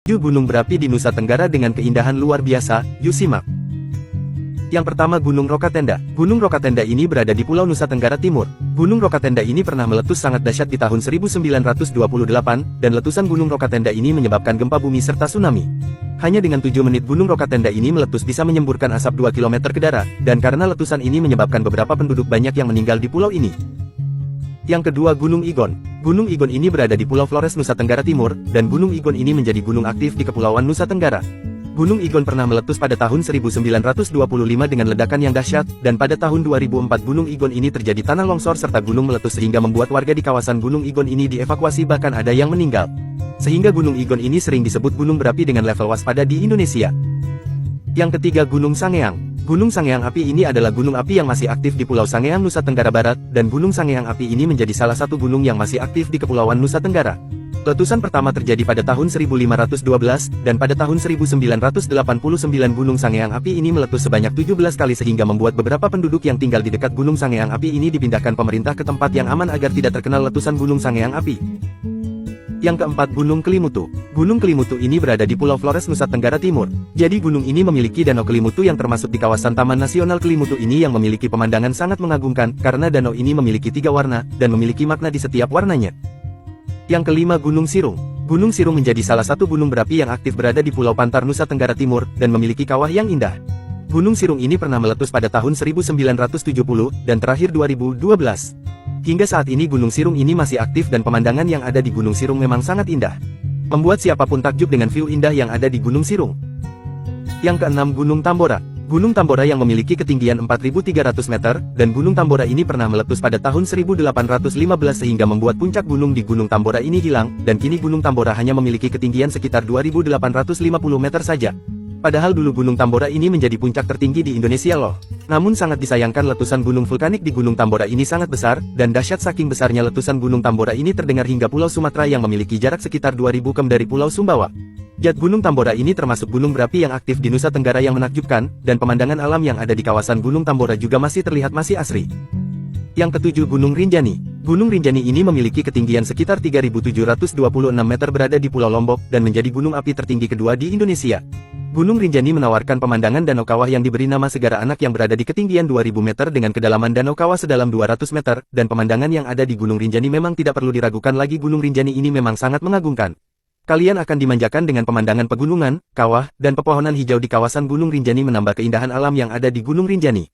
7 gunung berapi di Nusa Tenggara dengan keindahan luar biasa, yuk simak. Yang pertama Gunung Rokatenda. Gunung Rokatenda ini berada di Pulau Nusa Tenggara Timur. Gunung Rokatenda ini pernah meletus sangat dahsyat di tahun 1928, dan letusan Gunung Rokatenda ini menyebabkan gempa bumi serta tsunami. Hanya dengan 7 menit Gunung Rokatenda ini meletus bisa menyemburkan asap 2 km ke darat, dan karena letusan ini menyebabkan beberapa penduduk banyak yang meninggal di pulau ini. Yang kedua Gunung Igon. Gunung Igon ini berada di Pulau Flores, Nusa Tenggara Timur, dan Gunung Igon ini menjadi gunung aktif di Kepulauan Nusa Tenggara. Gunung Igon pernah meletus pada tahun 1925 dengan ledakan yang dahsyat, dan pada tahun 2004 Gunung Igon ini terjadi tanah longsor serta gunung meletus sehingga membuat warga di kawasan Gunung Igon ini dievakuasi, bahkan ada yang meninggal. Sehingga Gunung Igon ini sering disebut gunung berapi dengan level waspada di Indonesia. Yang ketiga Gunung Sangeang. Gunung Sangeang api ini adalah gunung api yang masih aktif di Pulau Sangeang, Nusa Tenggara Barat, dan Gunung Sangeang api ini menjadi salah satu gunung yang masih aktif di Kepulauan Nusa Tenggara. Letusan pertama terjadi pada tahun 1512, dan pada tahun 1989 Gunung Sangeang api ini meletus sebanyak 17 kali sehingga membuat beberapa penduduk yang tinggal di dekat Gunung Sangeang api ini dipindahkan pemerintah ke tempat yang aman agar tidak terkena letusan Gunung Sangeang api. Yang keempat Gunung Kelimutu. Gunung Kelimutu ini berada di Pulau Flores, Nusa Tenggara Timur. Jadi gunung ini memiliki Danau Kelimutu yang termasuk di kawasan Taman Nasional Kelimutu ini yang memiliki pemandangan sangat mengagumkan, karena danau ini memiliki 3 warna, dan memiliki makna di setiap warnanya. Yang kelima Gunung Sirung. Gunung Sirung menjadi salah satu gunung berapi yang aktif berada di Pulau Pantar, Nusa Tenggara Timur, dan memiliki kawah yang indah. Gunung Sirung ini pernah meletus pada tahun 1970, dan terakhir 2012. Hingga saat ini Gunung Sirung ini masih aktif dan pemandangan yang ada di Gunung Sirung memang sangat indah. Membuat siapapun takjub dengan view indah yang ada di Gunung Sirung. Yang keenam Gunung Tambora. Gunung Tambora yang memiliki ketinggian 4.300 meter, dan Gunung Tambora ini pernah meletus pada tahun 1815 sehingga membuat puncak gunung di Gunung Tambora ini hilang, dan kini Gunung Tambora hanya memiliki ketinggian sekitar 2.850 meter saja. Padahal dulu Gunung Tambora ini menjadi puncak tertinggi di Indonesia loh. Namun sangat disayangkan letusan gunung vulkanik di Gunung Tambora ini sangat besar, dan dahsyat saking besarnya letusan Gunung Tambora ini terdengar hingga Pulau Sumatera yang memiliki jarak sekitar 2000 km dari Pulau Sumbawa. Jat Gunung Tambora ini termasuk gunung berapi yang aktif di Nusa Tenggara yang menakjubkan, dan pemandangan alam yang ada di kawasan Gunung Tambora juga masih terlihat masih asri. Yang ketujuh Gunung Rinjani. Gunung Rinjani ini memiliki ketinggian sekitar 3.726 meter berada di Pulau Lombok, dan menjadi gunung api tertinggi kedua di Indonesia. Gunung Rinjani menawarkan pemandangan danau kawah yang diberi nama Segara Anak yang berada di ketinggian 2000 meter dengan kedalaman danau kawah sedalam 200 meter, dan pemandangan yang ada di Gunung Rinjani memang tidak perlu diragukan lagi, Gunung Rinjani ini memang sangat mengagumkan. Kalian akan dimanjakan dengan pemandangan pegunungan, kawah, dan pepohonan hijau di kawasan Gunung Rinjani menambah keindahan alam yang ada di Gunung Rinjani.